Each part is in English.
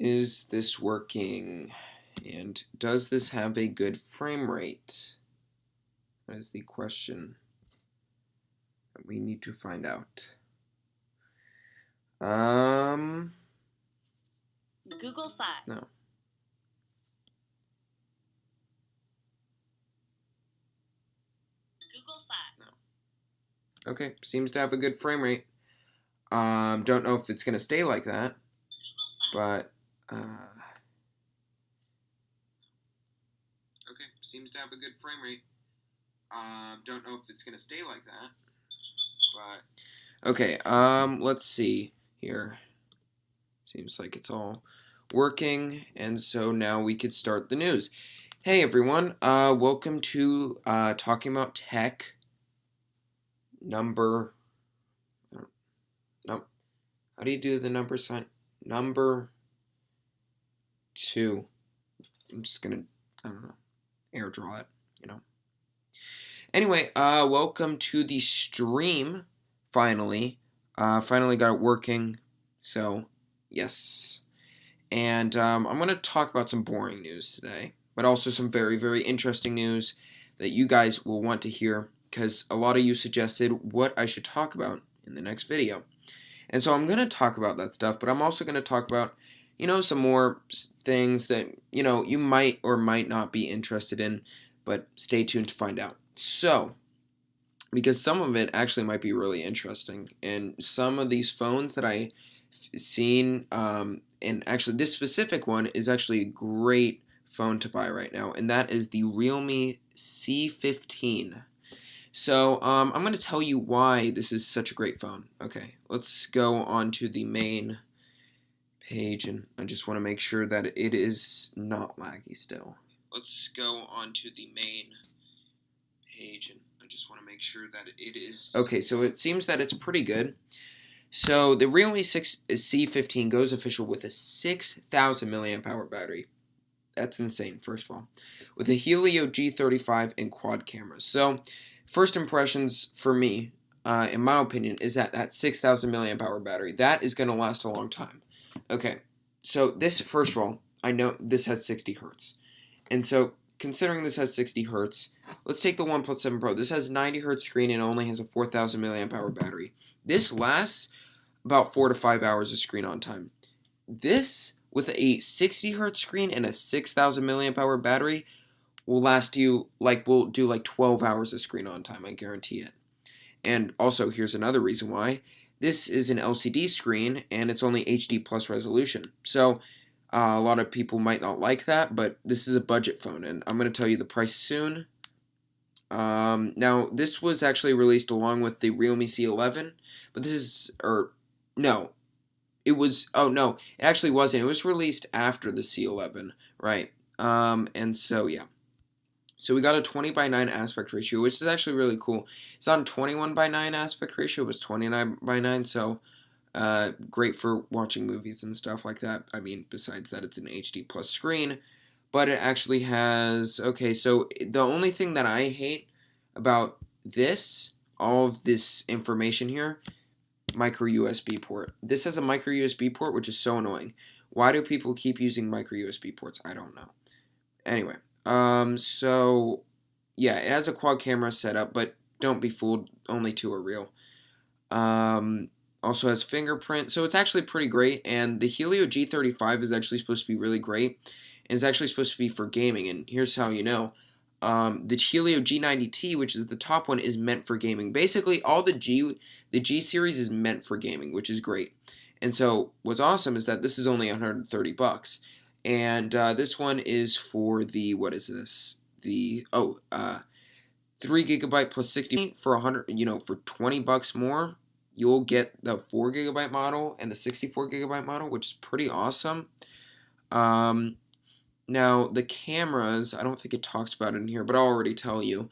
Is this working? And does this have a good frame rate? That is the question that we need to find out. Google Fi. No. Google Fi. No. Okay, seems to have a good frame rate. Don't know if it's gonna stay like that, but okay, seems to have a good frame rate. Don't know if it's gonna stay like that, but okay. Let's see here. Seems like it's all working, and so now we could start the news. Hey everyone, welcome to Talking About Tech number. No, how do you do the number sign? Number 2. I'm just gonna, I don't know, air draw it, you know. Anyway, welcome to the stream. Finally, finally got it working. So, yes. And I'm going to talk about some boring news today, but also some very, very interesting news that you guys will want to hear because a lot of you suggested what I should talk about in the next video. And so I'm going to talk about that stuff, but I'm also going to talk about, some more things that, you might or might not be interested in, but stay tuned to find out. So, because some of it actually might be really interesting, and some of these phones that I've seen, and actually this specific one is actually a great phone to buy right now, and that is the Realme C15. So I'm going to tell you why this is such a great phone. Okay, let's go on to the main page, and I just want to make sure that it is not laggy still. Let's go on to the main page, and I just want to make sure that it is... Okay, so it seems that it's pretty good. So the Realme C15 goes official with a 6,000 milliamp hour battery. That's insane, first of all. With a Helio G35 and quad cameras. So first impressions for me, in my opinion, is that 6,000 milliamp hour battery, that is going to last a long time. Okay, so this, first of all, I know this has 60 hertz. And so considering this has 60 hertz, let's take the OnePlus 7 Pro. This has 90 hertz screen and only has a 4,000 milliamp hour battery. This lasts about 4 to 5 hours of screen on time. This, with a 60 hertz screen and a 6,000 milliamp hour battery, will last you, will do 12 hours of screen on time, I guarantee it. And also, here's another reason why. This is an LCD screen, and it's only HD plus resolution. So, a lot of people might not like that, but this is a budget phone, and I'm going to tell you the price soon. Now, this was actually released along with the Realme C11, but this is, no, it was, oh no, it actually wasn't. It was released after the C11, right? And so, yeah. So we got a 20:9 aspect ratio, which is actually really cool. It's not a 21:9 aspect ratio, it was 29:9, so great for watching movies and stuff like that. I mean, besides that, it's an HD plus screen, but it actually has, okay, so the only thing that I hate about this, all of this information here, micro USB port. This has a micro USB port, which is so annoying. Why do people keep using micro USB ports? I don't know. Anyway, so yeah, it has a quad camera setup, but don't be fooled, only 2 are real. Also has fingerprint, so it's actually pretty great, and the Helio G35 is actually supposed to be really great, and it's actually supposed to be for gaming, and here's how you know. The Helio G90T, which is the top one, is meant for gaming. Basically, all the G series is meant for gaming, which is great. And so, what's awesome is that this is only $130, and this one is for the, what is this? The 3GB plus 60 for 100. For $20 more, you'll get the 4GB model and the 64GB model, which is pretty awesome. Now, the cameras, I don't think it talks about it in here, but I'll already tell you.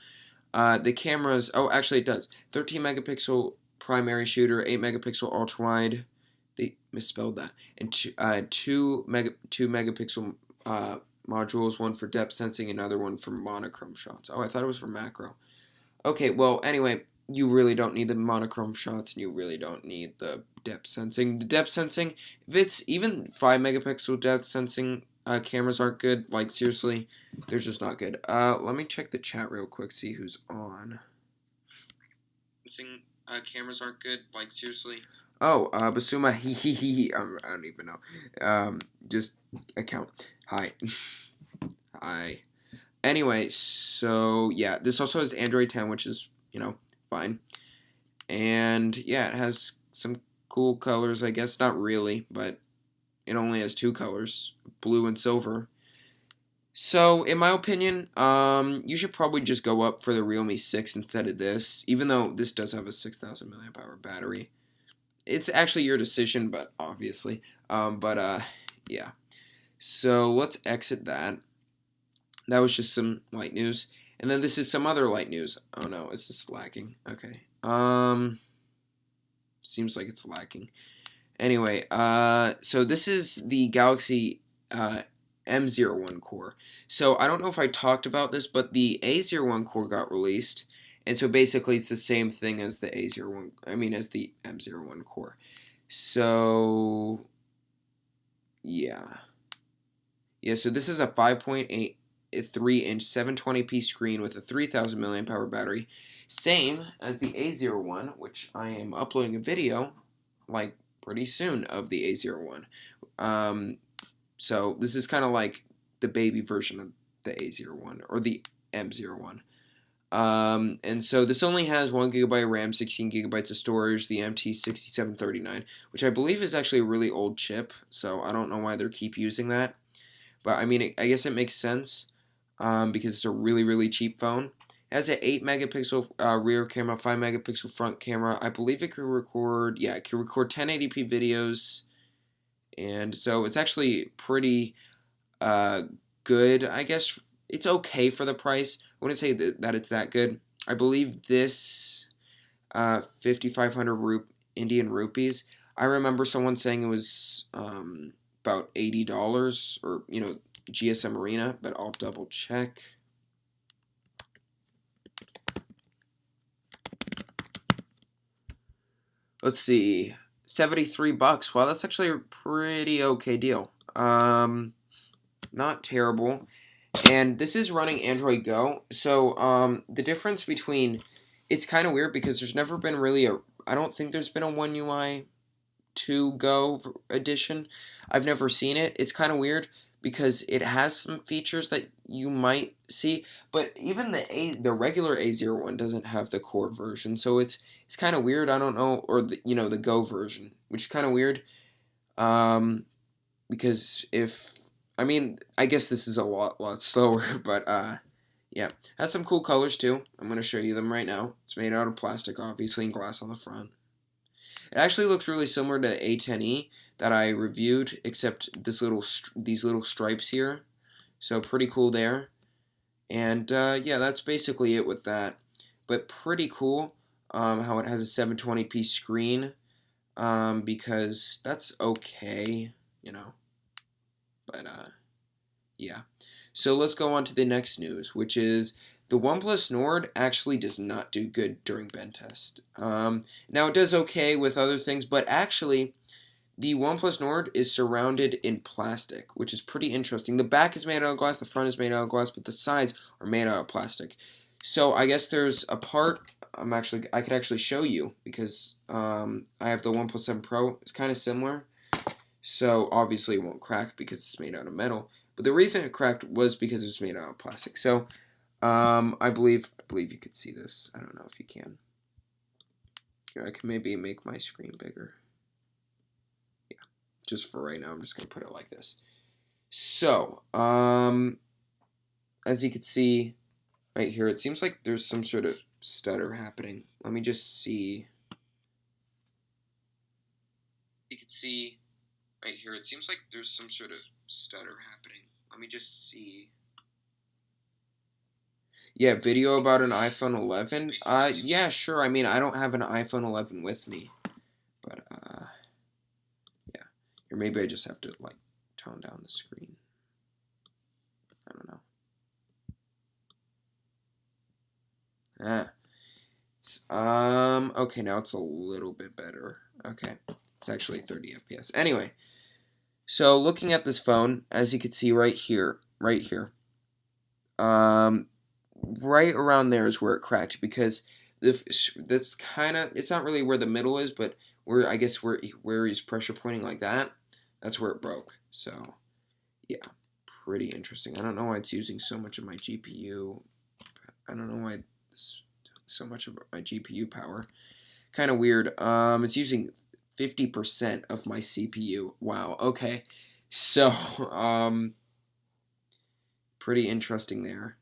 The cameras, oh, actually it does. 13 megapixel primary shooter, 8 megapixel ultra wide. They misspelled that. And 2 megapixel modules, one for depth sensing, another one for monochrome shots. Oh, I thought it was for macro. Okay, well, anyway, you really don't need the monochrome shots, and you really don't need the depth sensing. The depth sensing, if it's even 5 megapixel depth sensing cameras aren't good. Like, seriously, they're just not good. Let me check the chat real quick, see who's on. Cameras aren't good. Like, seriously. Oh, Basuma, I don't even know. Just account. Hi. Hi. Anyway, so yeah, this also has Android 10, which is, fine. And yeah, it has some cool colors, I guess. Not really, but it only has 2 colors, blue and silver. So, in my opinion, you should probably just go up for the Realme 6 instead of this, even though this does have a 6,000 milliamp hour battery. It's actually your decision, but obviously. Yeah. So, let's exit that. That was just some light news. And then this is some other light news. Oh no, is this lacking? Okay. Seems like it's lacking. Anyway, so this is the Galaxy M01 core. So I don't know if I talked about this, but the A01 core got released. And so basically it's the same thing as the as the M01 core. So yeah. Yeah, so this is a 5.83 inch 720p screen with a 3000 milliamp hour battery. Same as the A01, which I am uploading a video like pretty soon of the A01. So this is kind of like the baby version of the A01 or the M01. And so this only has 1 gigabyte RAM, 16 gigabytes of storage, the MT6739, which I believe is actually a really old chip, so I don't know why they keep using that. But I mean, I guess it makes sense because it's a really, really cheap phone. It has an 8 megapixel rear camera, 5 megapixel front camera. I believe it can record, it can record 1080p videos. And so it's actually pretty good, I guess. It's okay for the price. I wouldn't say that it's that good. I believe this 5,500 Indian rupees. I remember someone saying it was about $80 or, GSM Arena, but I'll double check. Let's see. $73. Wow, that's actually a pretty okay deal. Not terrible. And this is running Android Go. So, the difference between... It's kind of weird because there's never been really I don't think there's been a One UI 2 Go edition. I've never seen it. It's kind of weird because it has some features that you might see, but even the regular A01 doesn't have the core version, so it's kind of weird. I don't know, or the Go version, which is kind of weird, because I guess this is a lot slower, but yeah, has some cool colors too. I'm gonna show you them right now. It's made out of plastic, obviously, and glass on the front. It actually looks really similar to A10e that I reviewed, except these little stripes here. So pretty cool there. And yeah, that's basically it with that. But pretty cool how it has a 720p screen, because that's okay, But yeah. So let's go on to the next news, which is the OnePlus Nord actually does not do good during bend test. Now it does okay with other things, but actually the OnePlus Nord is surrounded in plastic, which is pretty interesting. The back is made out of glass, the front is made out of glass, but the sides are made out of plastic. So I guess there's a part I could actually show you because I have the OnePlus 7 Pro. It's kind of similar. So obviously it won't crack because it's made out of metal. But the reason it cracked was because it was made out of plastic. So I believe you could see this. I don't know if you can. Here, I can maybe make my screen bigger. Yeah, just for right now, I'm just gonna put it like this. So, as you can see right here, it seems like there's some sort of stutter happening. Let me just see. You can see right here, it seems like there's some sort of stutter happening. Let me just see. Yeah, video about an iPhone 11. Yeah, sure. I mean, I don't have an iPhone 11 with me, but yeah. Or maybe I just have to like tone down the screen. I don't know. Okay, now it's a little bit better. Okay, it's actually 30 FPS. Anyway, so looking at this phone, as you can see right here, right around there is where it cracked because that's kind of, it's not really where the middle is, but where, I guess, where he's pressure pointing like that, that's where it broke. So yeah, pretty interesting. I don't know why it's using so much of my GPU. I don't know why so much of my GPU power. Kind of weird. It's using 50% of my CPU. Wow. Okay. So, pretty interesting there.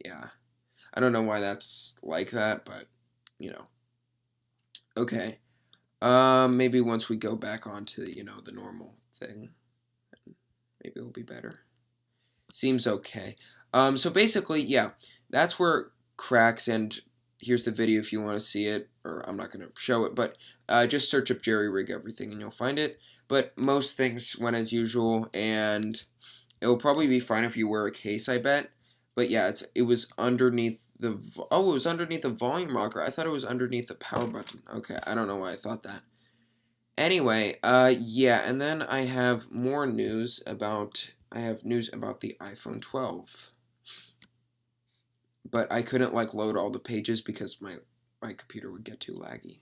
Yeah. I don't know why that's like that, but, you know. Okay. Maybe once we go back onto, the normal thing, maybe it'll be better. Seems okay. So basically, yeah, that's where it cracks, and here's the video if you want to see it, or I'm not going to show it, but just search up Jerry Rig Everything and you'll find it. But most things went as usual, and it will probably be fine if you wear a case, I bet. But yeah, it was underneath it was underneath the volume rocker. I thought it was underneath the power button. Okay, I don't know why I thought that. Anyway, yeah, and then I have news about the iPhone 12. But I couldn't load all the pages because my computer would get too laggy.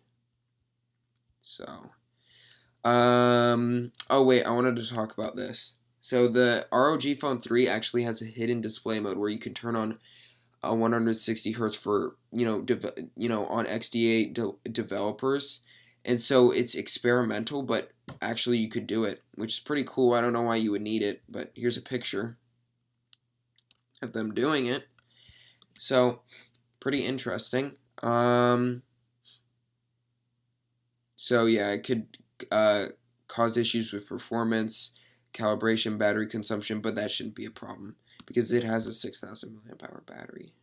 So, oh wait, I wanted to talk about this. So the ROG Phone 3 actually has a hidden display mode where you can turn on 160 hertz for on XDA developers, and so it's experimental, but actually you could do it, which is pretty cool. I don't know why you would need it, but here's a picture of them doing it. So pretty interesting. So yeah, it could cause issues with performance, calibration, battery consumption, but that shouldn't be a problem because it has a 6,000 milliamp hour battery.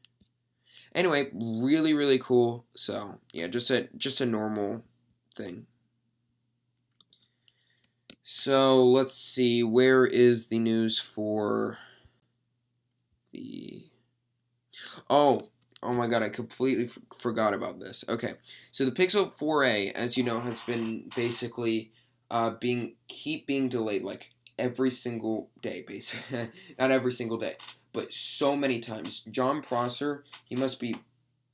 Anyway, really, really cool. So yeah, just a normal thing. So let's see, where is the news for the... Oh my god, I completely forgot about this. Okay, so the Pixel 4a, as you know, has been basically keep being delayed every single day, basically. Not every single day, but so many times. Jon Prosser, he must be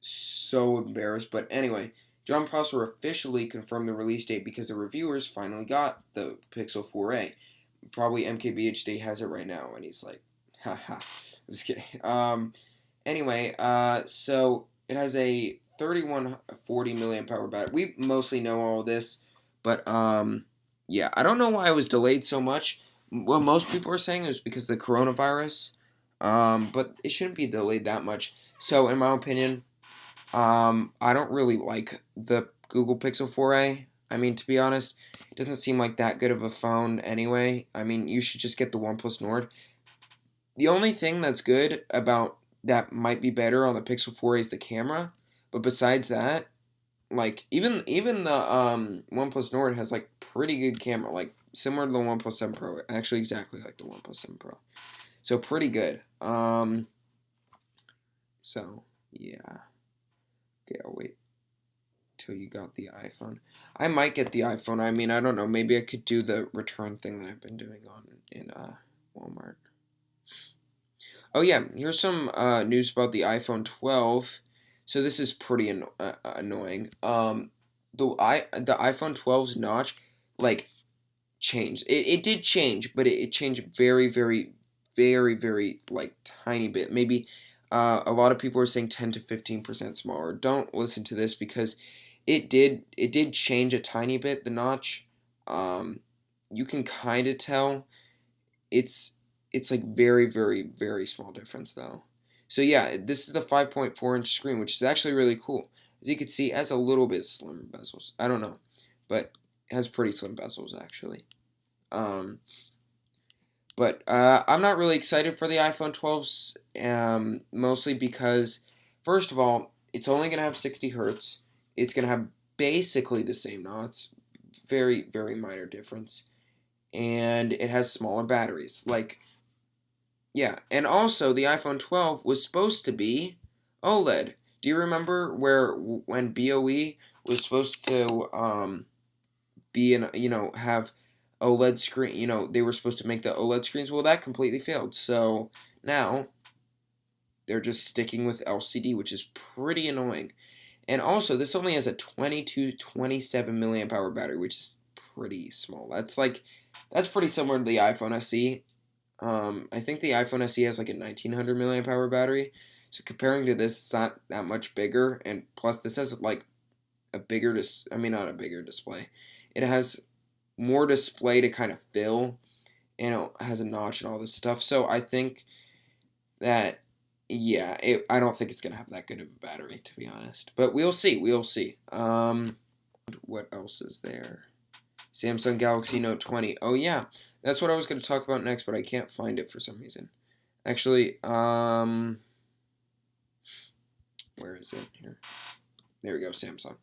so embarrassed, but anyway, Jon Prosser officially confirmed the release date because the reviewers finally got the Pixel 4a. Probably MKBHD has it right now, and he's like, haha. I'm just kidding. Anyway, so it has a 3140 milliamp hour battery. We mostly know all of this, but yeah, I don't know why it was delayed so much. Well, most people are saying it was because of the coronavirus, but it shouldn't be delayed that much. So, in my opinion, I don't really like the Google Pixel 4a. I mean, to be honest, it doesn't seem like that good of a phone anyway. I mean, you should just get the OnePlus Nord. The only thing that's good about that might be better on the Pixel 4a is the camera, but besides that, even the OnePlus Nord has pretty good camera, similar to the OnePlus 7 Pro, actually exactly like the OnePlus 7 Pro. So pretty good. So yeah. Okay, I'll wait till you got the iPhone. I might get the iPhone. I mean, I don't know. Maybe I could do the return thing that I've been doing in Walmart. Oh yeah, here's some news about the iPhone 12. So this is pretty annoying. The iPhone 12's notch changed. It did change, but it changed very, very, very, very tiny bit. Maybe a lot of people are saying 10 to 15% smaller. Don't listen to this because it did change a tiny bit, the notch. You can kind of tell it's very, very, very small difference though. So yeah, this is the 5.4-inch screen, which is actually really cool. As you can see, it has a little bit slimmer bezels. I don't know, but it has pretty slim bezels actually. But I'm not really excited for the iPhone 12s, mostly because, first of all, it's only going to have 60 hertz. It's going to have basically the same notch, very, very minor difference. And it has smaller batteries. Yeah. And also, the iPhone 12 was supposed to be OLED. Do you remember when BOE was supposed to be in, have OLED screen, they were supposed to make the OLED screens? Well, that completely failed. So now they're just sticking with LCD, which is pretty annoying. And also, this only has a 27 milliamp hour battery, which is pretty small. That's pretty similar to the iPhone SE. I think the iPhone SE has like a 1900 milliamp hour battery. So comparing to this, it's not that much bigger. And plus, this has like a bigger, not a bigger display. It has more display to kind of fill, and it has a notch and all this stuff. So I think that, yeah, I don't think it's gonna have that good of a battery, to be honest. But we'll see. We'll see. What else is there? Samsung Galaxy Note 20. Oh yeah, that's what I was gonna talk about next, but I can't find it for some reason. Actually, where is it? Here. There we go. Samsung.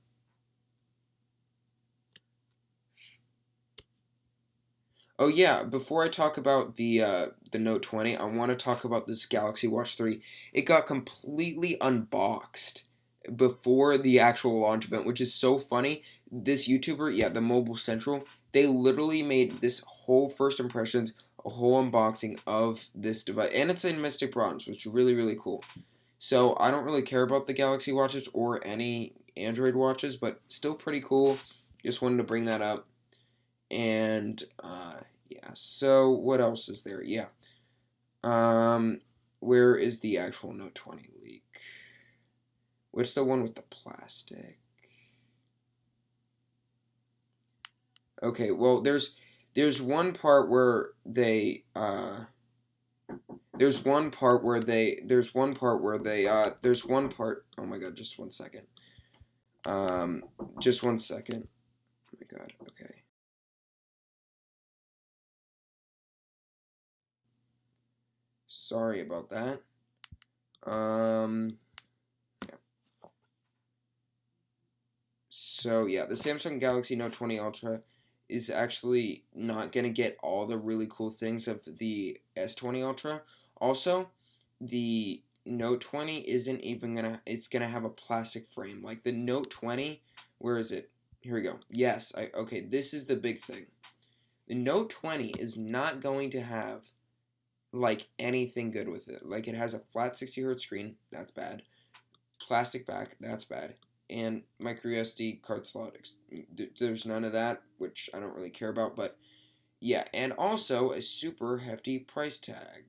Oh yeah, before I talk about the Note 20, I want to talk about this Galaxy Watch 3. It got completely unboxed before the actual launch event, which is so funny. This YouTuber, yeah, the Mobile Central, they literally made this whole first impressions, a whole unboxing of this device, and it's in Mystic Bronze, which is really really cool. So I don't really care about the Galaxy watches or any Android watches, but still pretty cool. Just wanted to bring that up. And yeah, so what else is there? Yeah. Where is the actual Note 20 leak? What's the one with the plastic? Okay, well there's one part where they there's one part where they there's one part where they there's one part, oh my god, just one second. Just one second. Oh my god, okay. Sorry about that. Yeah. So yeah, the Samsung Galaxy Note 20 Ultra is actually not gonna get all the really cool things of the S20 Ultra. Also, the Note 20 isn't even gonna. It's gonna have a plastic frame like the Note 20. Where is it? Here we go. Yes, okay. This is the big thing. The Note 20 is not going to have like anything good with it. Like it has a flat 60 hertz screen. That's bad. Plastic back, that's bad. And micro SD card slot. There's none of that, which I don't really care about. But yeah, and also a super hefty price tag.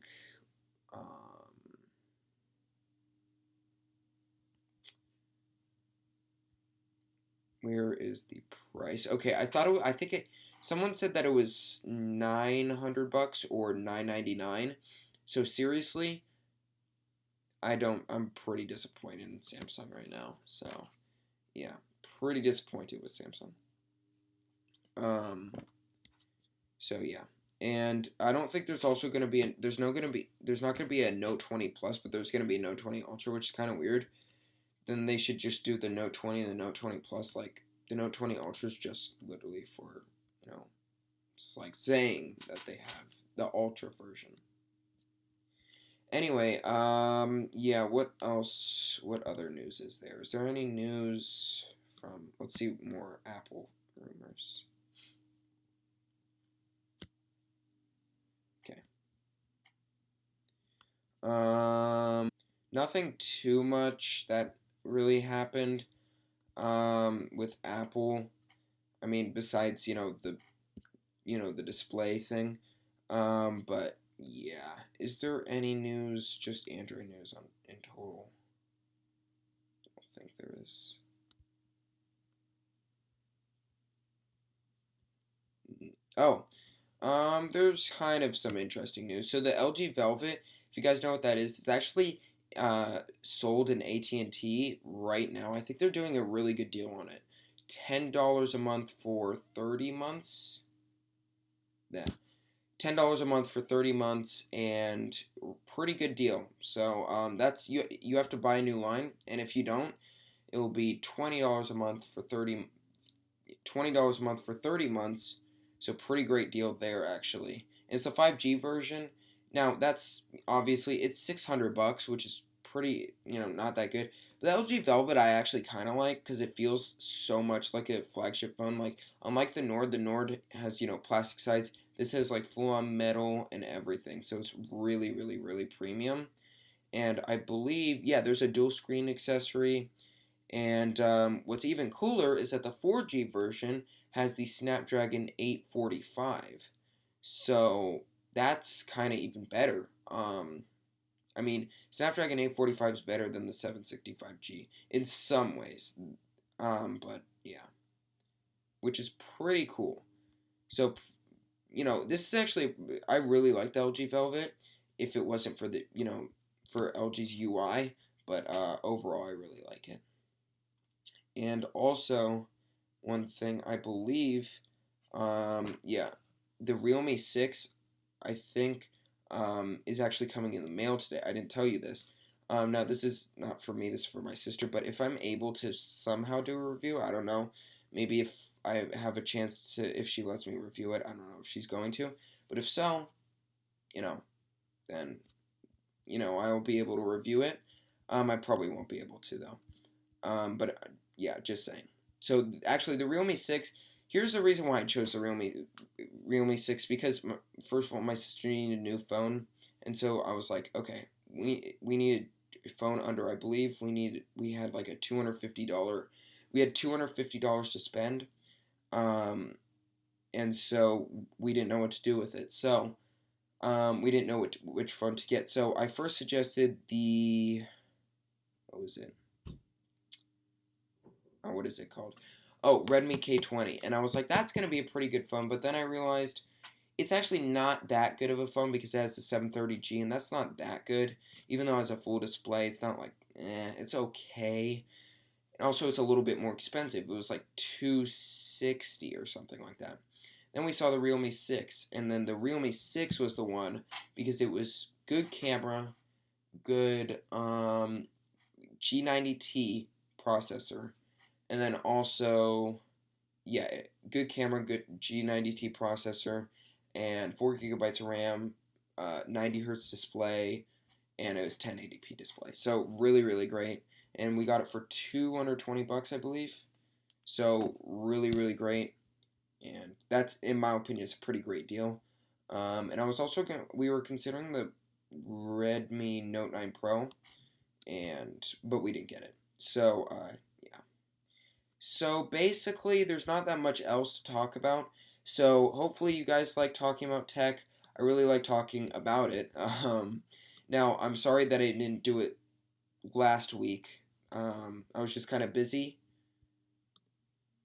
Where is the price? Okay, I thought I think it. Someone said that it was $900 or $999. So seriously, I don't. I'm pretty disappointed in Samsung right now. So yeah, pretty disappointed with Samsung. Um, so yeah, and I don't think there's also gonna be there's not gonna be a Note 20 Plus, but there's gonna be a Note 20 Ultra, which is kind of weird. Then they should just do the Note 20 and the Note 20 Plus. Like the Note 20 Ultra is just literally for, it's like saying that they have the Ultra version. Anyway, yeah, what else? What other news is there? Is there any news from, let's see, more Apple rumors? Okay. Nothing too much that really happened, with Apple. I mean, besides, the display thing. But yeah, is there any news? Just Android news in total? I don't think there is. Oh, there's kind of some interesting news. So the LG Velvet, if you guys know what that is, it's actually sold in AT&T right now. I think they're doing a really good deal on it. $10 a month for 30 months. Yeah. $10 a month for 30 months, and pretty good deal. So that's you have to buy a new line, and if you don't, it will be $20 a month for 30 $20 a month for 30 months. So pretty great deal there actually. It's the 5G version. Now that's obviously it's $600, which is pretty, not that good. But the LG Velvet I actually kind of like because it feels so much like a flagship phone. Like, unlike the Nord has, plastic sides. This has like full on metal and everything. So it's really, really, really premium. And I believe, yeah, there's a dual screen accessory. And what's even cooler is that the 4G version has the Snapdragon 845. So that's kind of even better. I mean, Snapdragon 845 is better than the 765G in some ways. But yeah, which is pretty cool. So, this is actually, I really like the LG Velvet if it wasn't for for LG's UI, but overall I really like it. And also, one thing I believe, yeah, the Realme 6, I think, is actually coming in the mail today. I didn't tell you this. Now, this is not for me, this is for my sister, but if I'm able to somehow do a review, I don't know. Maybe if I have a chance to, if she lets me review it, I don't know if she's going to. But if so, then, I'll be able to review it. I probably won't be able to, though. But yeah, just saying. So actually, the Realme 6. Here's the reason why I chose the Realme 6 because first of all, my sister needed a new phone, and so I was like, okay, we needed a phone under. I believe we had like a $250. We had $250 to spend, and so we didn't know what to do with it. So we didn't know which phone to get. So I first suggested what was it? What is it called? Oh, Redmi K20. And I was like, that's going to be a pretty good phone. But then I realized it's actually not that good of a phone because it has the 730G, and that's not that good. Even though it has a full display, it's not like, it's okay. And also, it's a little bit more expensive. It was like $260 or something like that. Then we saw the Realme 6, and then the Realme 6 was the one because it was good camera, good G90T processor, and then also, yeah, good camera, good G90T processor, and 4 gigabytes of RAM, 90 hertz display, and it was 1080p display. So really, really great. And we got it for $220, I believe. So really, really great. And that's, in my opinion, is a pretty great deal. And I was also we were considering the Redmi Note 9 Pro, but we didn't get it. So yeah. So basically, there's not that much else to talk about. So hopefully, you guys like talking about tech. I really like talking about it. Now, I'm sorry that I didn't do it last week. I was just kind of busy.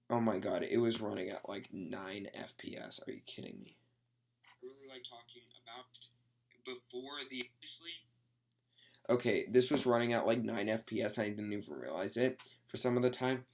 Oh my god, it was running at like 9 FPS. Are you kidding me? I really like talking about before the obviously. Okay, this was running at like 9 FPS. I didn't even realize it for some of the time.